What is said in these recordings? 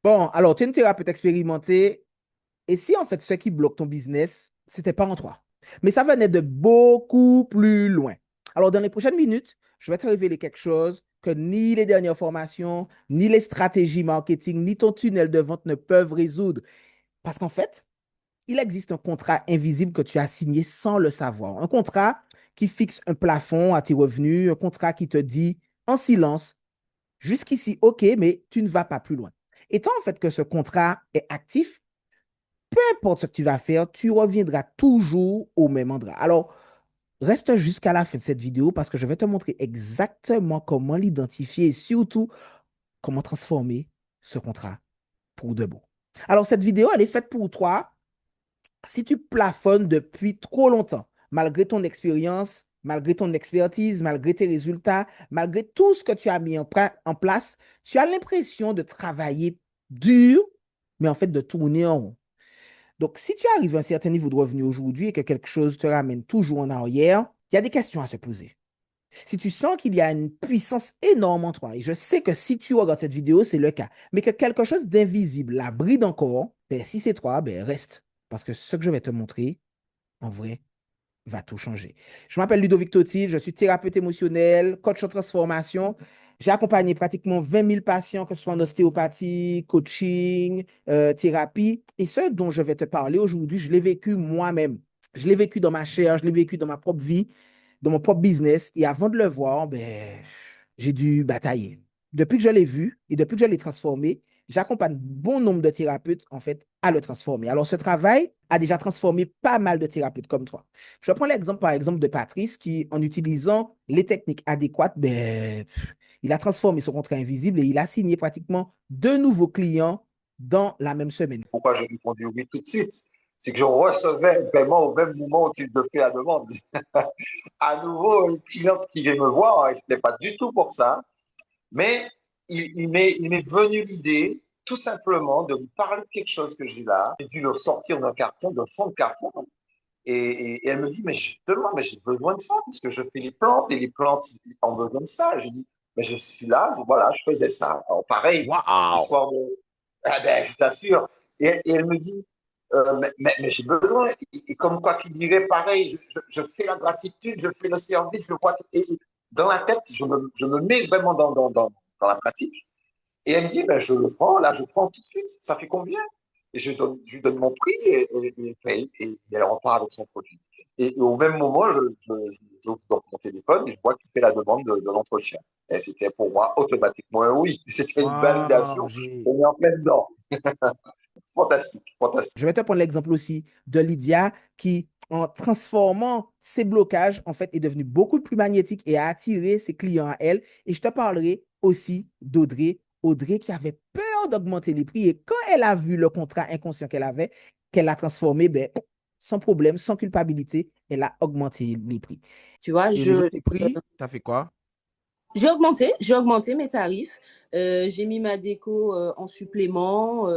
Bon, alors, tu es une thérapeute expérimentée. Et si en fait ce qui bloque ton business, c'était pas en toi, mais ça venait de beaucoup plus loin. Alors dans les prochaines minutes, je vais te révéler quelque chose que ni les dernières formations, ni les stratégies marketing, ni ton tunnel de vente ne peuvent résoudre. Parce qu'en fait, il existe un contrat invisible que tu as signé sans le savoir. Un contrat qui fixe un plafond à tes revenus, un contrat qui te dit en silence, jusqu'ici, OK, mais tu ne vas pas plus loin. Et tant en fait que ce contrat est actif, peu importe ce que tu vas faire, tu reviendras toujours au même endroit. Alors, reste jusqu'à la fin de cette vidéo parce que je vais te montrer exactement comment l'identifier et surtout comment transformer ce contrat pour de bon. Alors, cette vidéo, elle est faite pour toi si tu plafonnes depuis trop longtemps, malgré ton expérience, malgré ton expertise, malgré tes résultats, malgré tout ce que tu as mis en place, tu as l'impression de travailler dur, mais en fait de tourner en rond. Donc, si tu arrives à un certain niveau de revenu aujourd'hui et que quelque chose te ramène toujours en arrière, il y a des questions à se poser. Si tu sens qu'il y a une puissance énorme en toi, et je sais que si tu regardes cette vidéo, c'est le cas, mais que quelque chose d'invisible la bride encore, ben, si c'est toi, ben, reste. Parce que ce que je vais te montrer, en vrai, va tout changer. Je m'appelle Ludovic Totti, je suis thérapeute émotionnel, coach en transformation. J'ai accompagné pratiquement 20 000 patients, que ce soit en ostéopathie, coaching, thérapie. Et ce dont je vais te parler aujourd'hui, je l'ai vécu moi-même. Je l'ai vécu dans ma chair, je l'ai vécu dans ma propre vie, dans mon propre business. Et avant de le voir, ben, j'ai dû batailler. Depuis que je l'ai vu et depuis que je l'ai transformé, j'accompagne bon nombre de thérapeutes, en fait, à le transformer. Alors, ce travail a déjà transformé pas mal de thérapeutes comme toi. Je prends l'exemple, par exemple, de Patrice qui, en utilisant les techniques adéquates, ben, il a transformé son contrat invisible et il a signé pratiquement 2 nouveaux clients dans la même semaine. Pourquoi j'ai répondu oui tout de suite? C'est que je recevais le paiement au même moment où tu me fais la demande. À nouveau, une cliente qui vient me voir, et c'était pas du tout pour ça, mais il m'est venu l'idée, tout simplement, de me parler de quelque chose que j'ai là. J'ai dû le sortir d'un carton, d'un fond de carton. Et elle me dit, mais justement, mais j'ai besoin de ça, parce que je fais les plantes, et les plantes ils ont besoin de ça. J'ai dit, mais je suis là, voilà, je faisais ça. Alors pareil, Waouh! histoire de... Ah ben, je t'assure. Et elle me dit, mais j'ai besoin. Et comme quoi qu'il dirait, pareil, je fais la gratitude, je fais le service, je vois tout. Et dans la tête, je me mets vraiment dans la pratique. Et elle me dit, ben, je le prends, là, je prends tout de suite. Ça fait combien? Et je lui donne mon prix et paye. Et elle repart avec son produit. Et au même moment, j'ouvre donc mon téléphone et je vois qu'il fait la demande de l'entretien. Et c'était pour moi automatiquement un oui. C'était une Waouh! validation. On est en plein dedans. Fantastique, fantastique. Je vais te prendre l'exemple aussi de Lydia qui, en transformant ses blocages, en fait, est devenue beaucoup plus magnétique et a attiré ses clients à elle. Et je te parlerai aussi d'Audrey. Audrey qui avait peur d'augmenter les prix. Et quand elle a vu le contrat inconscient qu'elle avait, qu'elle a transformé, ben, sans problème, sans culpabilité, elle a augmenté les prix. Tu vois, Et au niveau de tes prix, tu as fait quoi? j'ai augmenté mes tarifs. J'ai mis ma déco en supplément.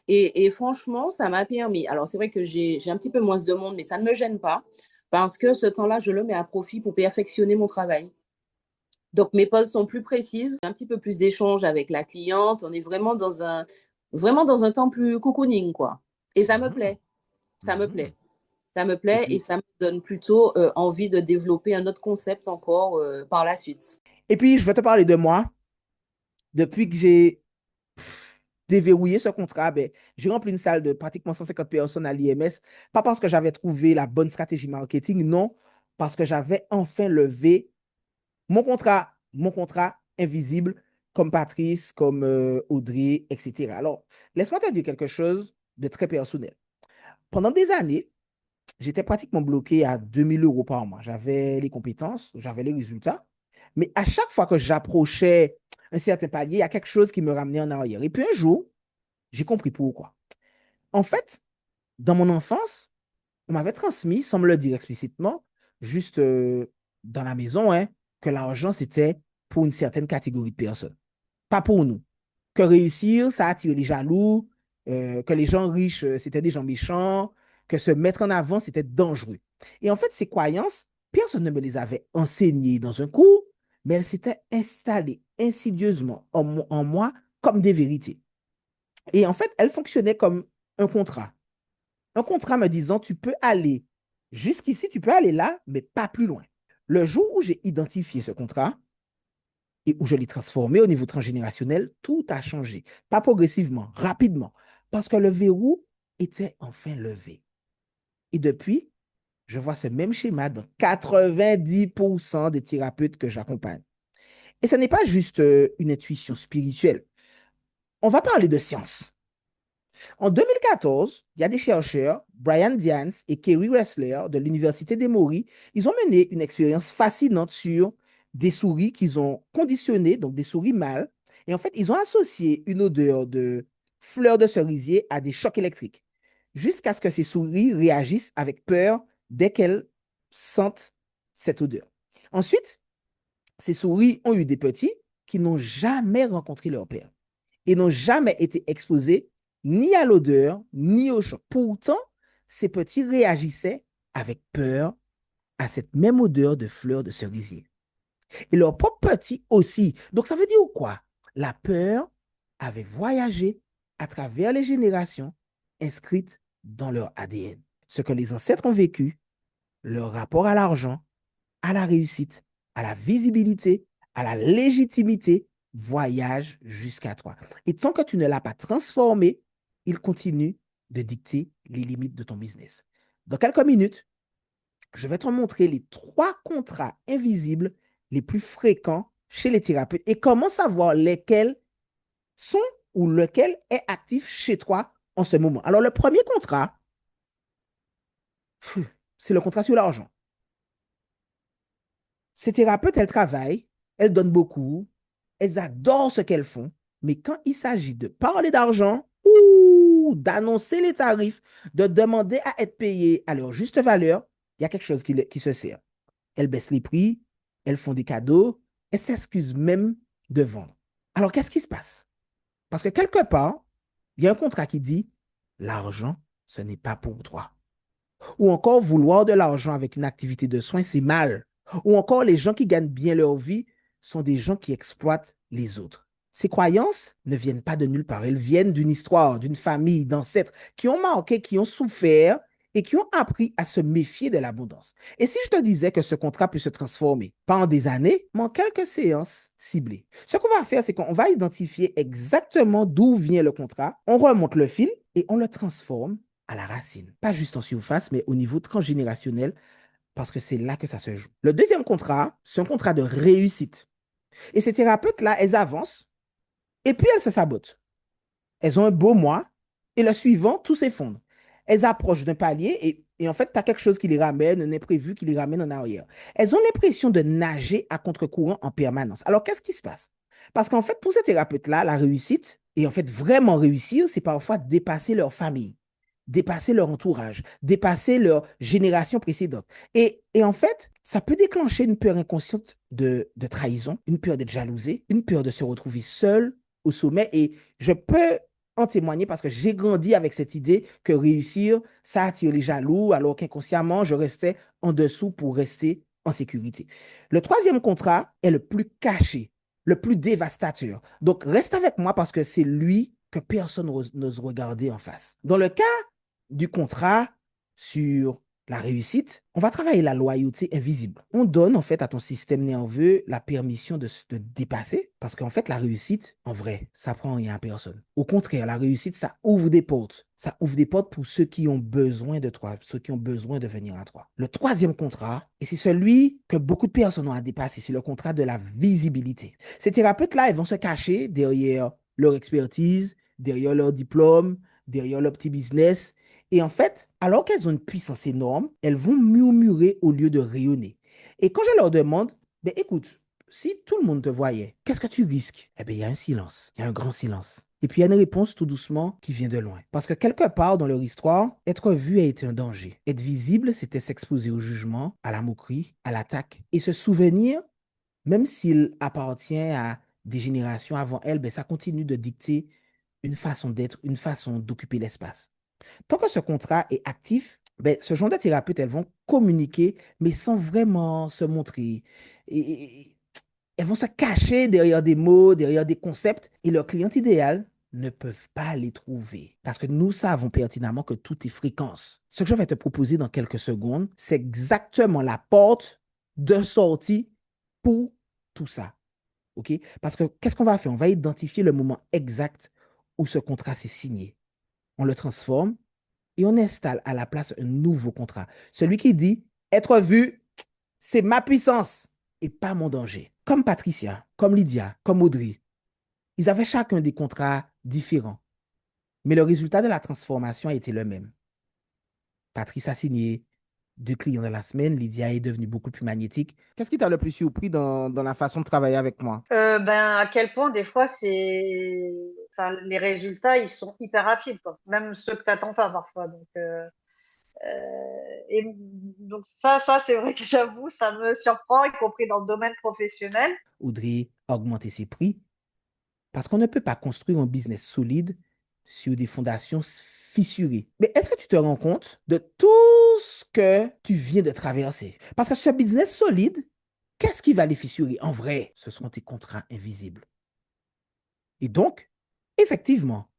Et franchement, ça m'a permis. Alors, c'est vrai que j'ai un petit peu moins de monde, mais ça ne me gêne pas parce que ce temps-là, je le mets à profit pour perfectionner mon travail. Donc, mes pauses sont plus précises, un petit peu plus d'échanges avec la cliente. On est vraiment dans un temps plus cocooning, quoi. Et ça me Mhm, plaît. Ça me mhm. plaît. Ça me Et plaît et puis, ça me donne plutôt envie de développer un autre concept encore par la suite. je vais te parler de moi. Depuis que j'ai déverrouillé ce contrat, ben, j'ai rempli une salle de pratiquement 150 personnes à l'IMS, pas parce que j'avais trouvé la bonne stratégie marketing, non, parce que j'avais enfin levé mon contrat invisible, comme Patrice, comme Audrey, etc. Alors, laisse-moi te dire quelque chose de très personnel. Pendant des années, j'étais pratiquement bloqué à 2 000 € par mois. J'avais les compétences, j'avais les résultats, mais à chaque fois que j'approchais un certain palier, il y a quelque chose qui me ramenait en arrière. Et puis un jour, j'ai compris pourquoi. En fait, dans mon enfance, on m'avait transmis, sans me le dire explicitement, juste dans la maison, hein, que l'argent, c'était pour une certaine catégorie de personnes, pas pour nous. Que réussir, ça attire les jaloux, que les gens riches, c'était des gens méchants, que se mettre en avant, c'était dangereux. Et en fait, ces croyances, personne ne me les avait enseignées dans un cours, mais elles s'étaient installées insidieusement en moi comme des vérités. Et en fait, elle fonctionnait comme un contrat. Un contrat me disant, tu peux aller jusqu'ici, tu peux aller là, mais pas plus loin. Le jour où j'ai identifié ce contrat et où je l'ai transformé au niveau transgénérationnel, tout a changé. Pas progressivement, rapidement, parce que le verrou était enfin levé. Et depuis, je vois ce même schéma dans 90% des thérapeutes que j'accompagne. Et ce n'est pas juste une intuition spirituelle. On va parler de science. En 2014, il y a des chercheurs, Brian Dians et Kerry Wessler de l'Université d'Emory, ils ont mené une expérience fascinante sur des souris qu'ils ont conditionnées, donc des souris mâles. Et en fait, ils ont associé une odeur de fleurs de cerisier à des chocs électriques, jusqu'à ce que ces souris réagissent avec peur dès qu'elles sentent cette odeur. Ensuite, ces souris ont eu des petits qui n'ont jamais rencontré leur père et n'ont jamais été exposés ni à l'odeur, ni au choc. Pourtant, ces petits réagissaient avec peur à cette même odeur de fleurs de cerisier. Et leurs propres petits aussi. Donc, ça veut dire quoi? La peur avait voyagé à travers les générations inscrites dans leur ADN. Ce que les ancêtres ont vécu, leur rapport à l'argent, à la réussite, à la visibilité, à la légitimité, voyage jusqu'à toi. Et tant que tu ne l'as pas transformé, il continue de dicter les limites de ton business. Dans quelques minutes, je vais te montrer les 3 contrats invisibles les plus fréquents chez les thérapeutes et comment savoir lesquels sont ou lequel est actif chez toi en ce moment. Alors, le premier contrat, c'est le contrat sur l'argent. Ces thérapeutes, elles travaillent, elles donnent beaucoup, elles adorent ce qu'elles font, mais quand il s'agit de parler d'argent, ou d'annoncer les tarifs, de demander à être payées à leur juste valeur, il y a quelque chose qui se sert. Elles baissent les prix, elles font des cadeaux, elles s'excusent même de vendre. Alors, qu'est-ce qui se passe? Parce que quelque part, il y a un contrat qui dit, l'argent, ce n'est pas pour toi. Ou encore, vouloir de l'argent avec une activité de soins, c'est mal. Ou encore, les gens qui gagnent bien leur vie sont des gens qui exploitent les autres. Ces croyances ne viennent pas de nulle part. Elles viennent d'une histoire, d'une famille, d'ancêtres qui ont marqué, qui ont souffert et qui ont appris à se méfier de l'abondance. Et si je te disais que ce contrat peut se transformer, pas en des années, mais en quelques séances ciblées. Ce qu'on va faire, c'est qu'on va identifier exactement d'où vient le contrat, on remonte le fil et on le transforme à la racine. Pas juste en surface, mais au niveau transgénérationnel, parce que c'est là que ça se joue. Le deuxième contrat, c'est un contrat de réussite. Et ces thérapeutes-là, elles avancent et puis elles se sabotent. Elles ont un beau mois et le suivant, tout s'effondre. Elles approchent d'un palier et en fait, tu as quelque chose qui les ramène, un imprévu qui les ramène en arrière. Elles ont l'impression de nager à contre-courant en permanence. Alors, qu'est-ce qui se passe? Parce qu'en fait, pour ces thérapeutes-là, la réussite, et en fait, vraiment réussir, c'est parfois dépasser leur famille, dépasser leur entourage, dépasser leur génération précédente. Et en fait, ça peut déclencher une peur inconsciente de trahison, une peur d'être jalousé, une peur de se retrouver seul au sommet. Et je peux en témoigner parce que j'ai grandi avec cette idée que réussir, ça attire les jaloux, alors qu'inconsciemment, je restais en dessous pour rester en sécurité. Le troisième contrat est le plus caché, le plus dévastateur. Donc, reste avec moi parce que c'est lui que personne n'ose regarder en face. Dans le cas du contrat sur la réussite, on va travailler la loyauté invisible. On donne en fait à ton système nerveux la permission de se dépasser parce qu'en fait la réussite, en vrai, ça prend rien à personne. Au contraire, la réussite, ça ouvre des portes. Ça ouvre des portes pour ceux qui ont besoin de toi, ceux qui ont besoin de venir à toi. Le troisième contrat, et c'est celui que beaucoup de personnes ont à dépasser, c'est le contrat de la visibilité. Ces thérapeutes-là, ils vont se cacher derrière leur expertise, derrière leur diplôme, derrière leur petit business. Et en fait, alors qu'elles ont une puissance énorme, elles vont murmurer au lieu de rayonner. Et quand je leur demande, ben écoute, si tout le monde te voyait, qu'est-ce que tu risques? Eh bien, il y a un silence, il y a un grand silence. Et puis, il y a une réponse tout doucement qui vient de loin. Parce que quelque part dans leur histoire, être vu a été un danger. Être visible, c'était s'exposer au jugement, à la moquerie, à l'attaque. Et se souvenir, même s'il appartient à des générations avant elles, ben, ça continue de dicter une façon d'être, une façon d'occuper l'espace. Tant que ce contrat est actif, ben, ce genre de thérapeutes, elles vont communiquer, mais sans vraiment se montrer. Et elles vont se cacher derrière des mots, derrière des concepts. Et leur cliente idéale, ne peuvent pas les trouver. Parce que nous savons pertinemment que tout est fréquence. Ce que je vais te proposer dans quelques secondes, c'est exactement la porte de sortie pour tout ça. OK? Parce que qu'est-ce qu'on va faire? On va identifier le moment exact où ce contrat s'est signé. On le transforme et on installe à la place un nouveau contrat. Celui qui dit être vu, c'est ma puissance et pas mon danger. Comme Patricia, comme Lydia, comme Audrey, ils avaient chacun des contrats différents, mais le résultat de la transformation a été le même. Patrice a signé 2 clients dans la semaine, Lydia est devenue beaucoup plus magnétique. Qu'est-ce qui t'a le plus surpris dans la façon de travailler avec moi? Ben, à quel point des fois enfin, les résultats, ils sont hyper rapides, quoi. Même ceux que t'attends pas parfois. Et donc ça, c'est vrai que j'avoue, ça me surprend, y compris dans le domaine professionnel. Audrey a augmenté ses prix parce qu'on ne peut pas construire un business solide sur des fondations fissurées. Mais est-ce que tu te rends compte de tout ce que tu viens de traverser? Parce que ce business solide, qu'est-ce qui va les fissurer? En vrai, ce sont tes contrats invisibles. Et donc, effectivement,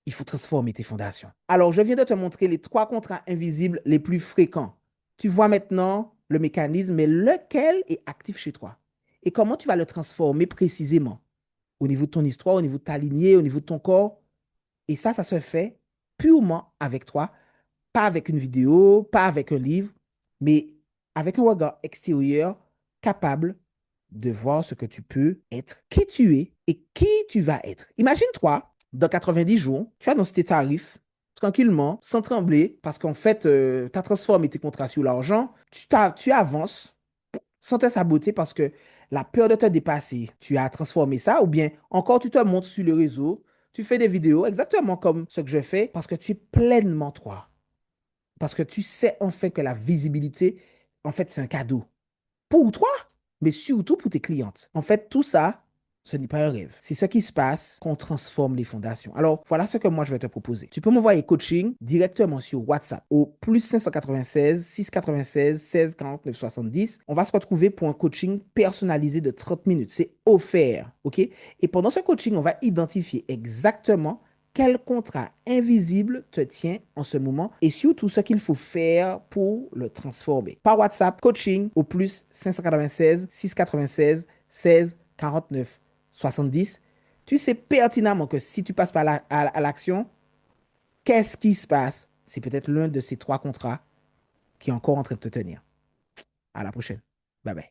il faut transformer tes fondations. Alors, je viens de te montrer les 3 contrats invisibles les plus fréquents. Tu vois maintenant le mécanisme, mais lequel est actif chez toi? Et comment tu vas le transformer précisément au niveau de ton histoire, au niveau de ta lignée, au niveau de ton corps? Et ça se fait purement avec toi, pas avec une vidéo, pas avec un livre, mais avec un regard extérieur capable de voir ce que tu peux être, qui tu es et qui tu vas être. Imagine-toi, dans 90 jours, tu annonces tes tarifs tranquillement, sans trembler, parce qu'en fait, tu as transformé tes contrats sur l'argent, tu avances sans te saboter parce que la peur de te dépasser, tu as transformé ça, ou bien encore tu te montres sur le réseau, tu fais des vidéos exactement comme ce que je fais parce que tu es pleinement toi. Parce que tu sais en fait que la visibilité, en fait, c'est un cadeau pour toi, mais surtout pour tes clientes. En fait, tout ça, ce n'est pas un rêve. C'est ce qui se passe quand on transforme les fondations. Alors, voilà ce que moi, je vais te proposer. Tu peux m'envoyer coaching directement sur WhatsApp au plus 596 696 16 49 70. On va se retrouver pour un coaching personnalisé de 30 minutes. C'est offert, OK? Et pendant ce coaching, on va identifier exactement quel contrat invisible te tient en ce moment et surtout ce qu'il faut faire pour le transformer. Par WhatsApp, coaching au plus 596 696 16 49 70. Tu sais pertinemment que si tu passes par à l'action, qu'est-ce qui se passe? C'est peut-être l'un de ces 3 contrats qui est encore en train de te tenir. À la prochaine. Bye bye.